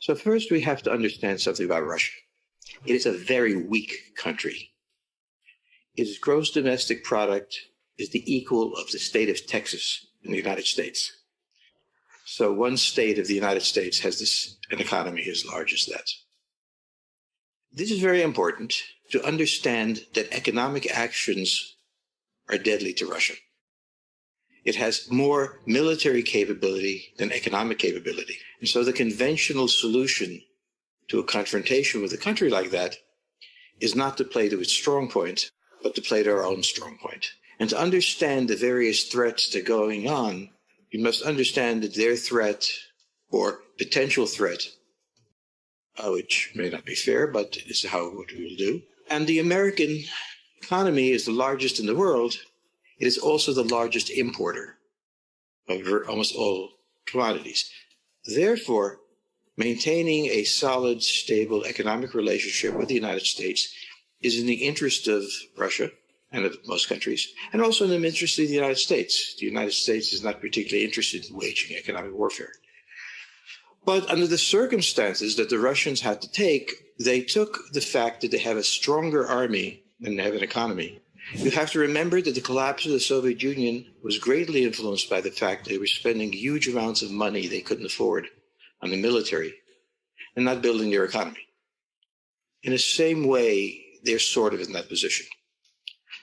So first we have to understand something about Russia. It is a very weak country. Its gross domestic product is the equal of the state of Texas in the United States. So one state of the United States has an economy as large as that. This is very important to understand that economic actions are deadly to Russia. It has more military capability than economic capability. And so the conventional solution to a confrontation with a country like that is not to play to its strong point, but to play to our own strong point. And to understand the various threats that are going on, you must understand that their threat or potential threat, which may not be fair, but this is what we will do. And the American economy is the largest in the world. It is also the largest importer of almost all commodities. Therefore, maintaining a solid, stable economic relationship with the United States is in the interest of Russia and of most countries, and also in the interest of the United States. The United States is not particularly interested in waging economic warfare. But under the circumstances that the Russians had to take, they took the fact that they have a stronger army than they have an economy. You have to remember that the collapse of the Soviet Union was greatly influenced by the fact that they were spending huge amounts of money they couldn't afford on the military and not building their economy. In the same way, they're sort of in that position.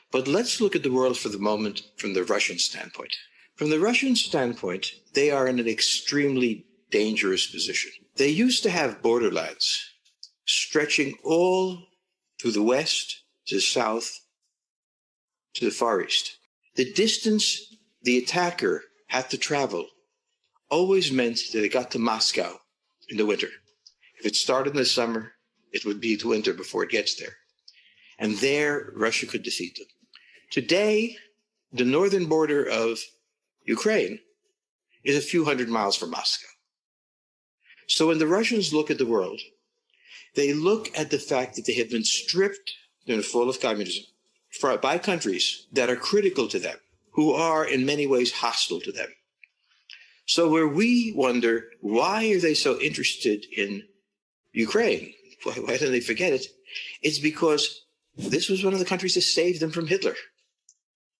But let's look at the world for the moment from the Russian standpoint. From the Russian standpoint, they are in an extremely dangerous position. They used to have borderlands stretching all through the west to the south to the Far East. The distance the attacker had to travel always meant that it got to Moscow in the winter. If it started in the summer, it would be the winter before it gets there. And there, Russia could defeat them. Today, the northern border of Ukraine is a few hundred miles from Moscow. So when the Russians look at the world, they look at the fact that they have been stripped during the fall of communism by countries that are critical to them, who are in many ways hostile to them. So where we wonder, why are they so interested in Ukraine? Why don't they forget it? It's because this was one of the countries that saved them from Hitler.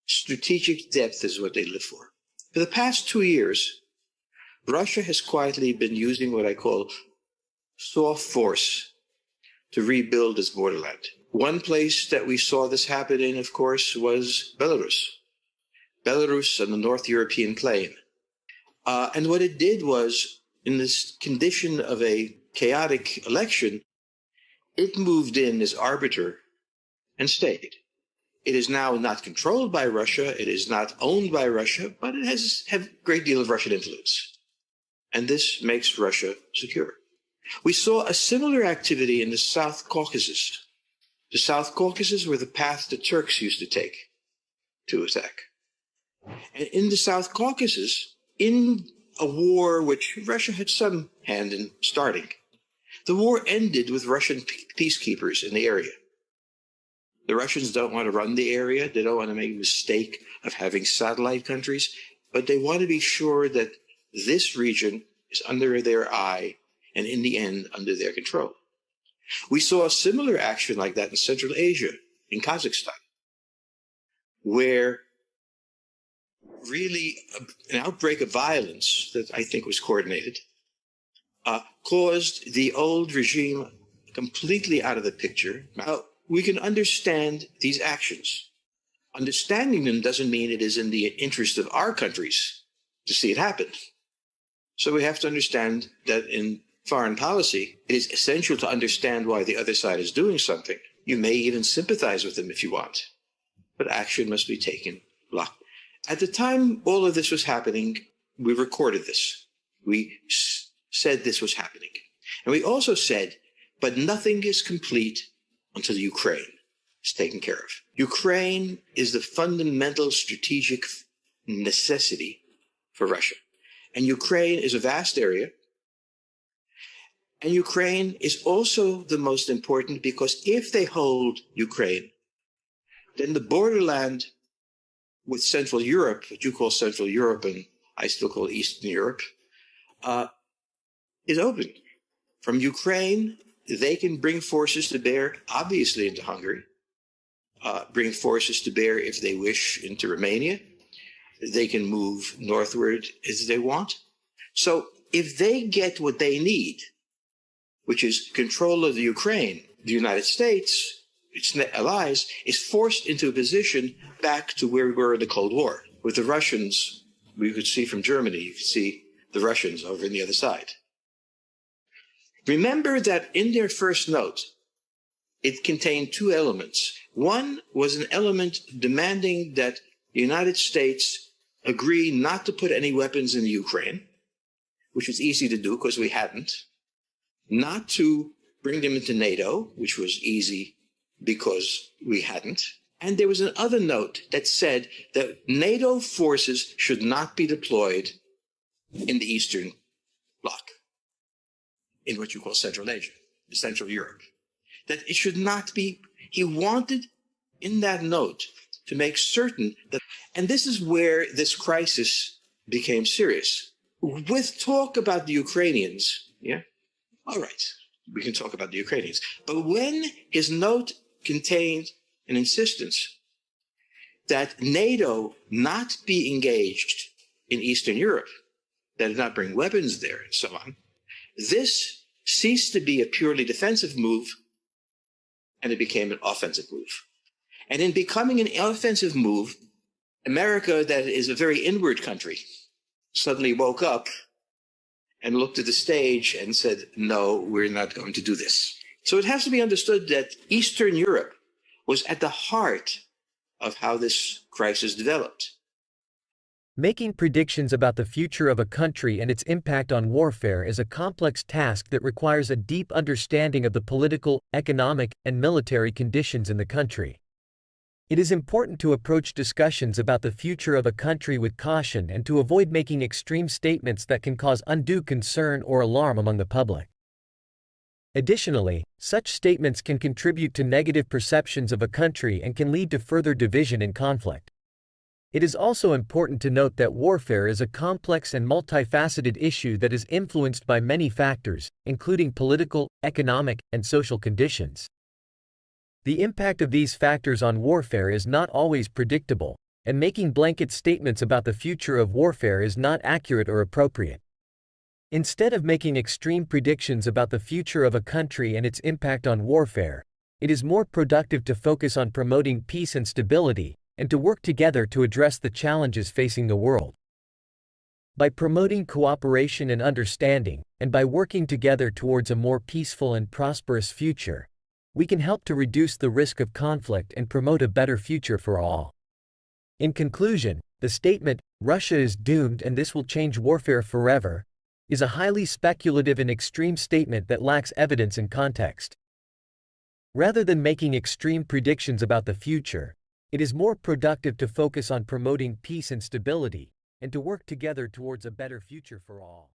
Strategic depth is what they live for. For the past 2 years, Russia has quietly been using what I call soft force to rebuild its borderland. One place that we saw this happen in, of course, was Belarus. Belarus on the North European plain. And what it did was, in this condition of a chaotic election, it moved in as arbiter and stayed. It is now not controlled by Russia, it is not owned by Russia, but it has a great deal of Russian influence. And this makes Russia secure. We saw a similar activity in the South Caucasus. The South Caucasus were the path the Turks used to take to attack. And in the South Caucasus, in a war which Russia had some hand in starting, the war ended with Russian peacekeepers in the area. The Russians don't want to run the area. They don't want to make a mistake of having satellite countries, but they want to be sure that this region is under their eye and in the end under their control. We saw a similar action like that in Central Asia, in Kazakhstan, where really an outbreak of violence that I think was coordinated caused the old regime completely out of the picture. Now, we can understand these actions. Understanding them doesn't mean it is in the interest of our countries to see it happen. So we have to understand that in foreign policy, it is essential to understand why the other side is doing something. You may even sympathize with them if you want, but action must be taken. At the time all of this was happening, we recorded this. We said this was happening. And we also said, but nothing is complete until Ukraine is taken care of. Ukraine is the fundamental strategic necessity for Russia. And Ukraine is a vast area. And Ukraine is also the most important because if they hold Ukraine, then the borderland with Central Europe, what you call Central Europe and I still call Eastern Europe, is open From Ukraine, they can bring forces to bear, obviously, into Hungary, bring forces to bear, if they wish, into Romania. They can move northward as they want. So if they get what they need, which is control of the Ukraine, the United States, its allies, is forced into a position back to where we were in the Cold War. With the Russians, we could see from Germany, you could see the Russians over on the other side. Remember that in their first note, it contained two elements. One was an element demanding that the United States agree not to put any weapons in the Ukraine, which was easy to do because we hadn't, not to bring them into NATO, which was easy because we hadn't. And there was another note that said that NATO forces should not be deployed in the Eastern Bloc, in what you call Central Asia, Central Europe. That it should not be, he wanted in that note to make certain that, and this is where this crisis became serious. With talk about the Ukrainians, yeah, all right, we can talk about the Ukrainians. But when his note contained an insistence that NATO not be engaged in Eastern Europe, that it not bring weapons there and so on, this ceased to be a purely defensive move and it became an offensive move. And in becoming an offensive move, America, that is a very inward country, suddenly woke up and looked at the stage and said, no, we're not going to do this. So it has to be understood that Eastern Europe was at the heart of how this crisis developed. Making predictions about the future of a country and its impact on warfare is a complex task that requires a deep understanding of the political, economic, and military conditions in the country. It is important to approach discussions about the future of a country with caution and to avoid making extreme statements that can cause undue concern or alarm among the public. Additionally, such statements can contribute to negative perceptions of a country and can lead to further division and conflict. It is also important to note that warfare is a complex and multifaceted issue that is influenced by many factors, including political, economic, and social conditions. The impact of these factors on warfare is not always predictable, and making blanket statements about the future of warfare is not accurate or appropriate. Instead of making extreme predictions about the future of a country and its impact on warfare, it is more productive to focus on promoting peace and stability, and to work together to address the challenges facing the world. By promoting cooperation and understanding, and by working together towards a more peaceful and prosperous future, we can help to reduce the risk of conflict and promote a better future for all. In conclusion, the statement, "Russia is doomed and this will change warfare forever," is a highly speculative and extreme statement that lacks evidence and context. Rather than making extreme predictions about the future, it is more productive to focus on promoting peace and stability, and to work together towards a better future for all.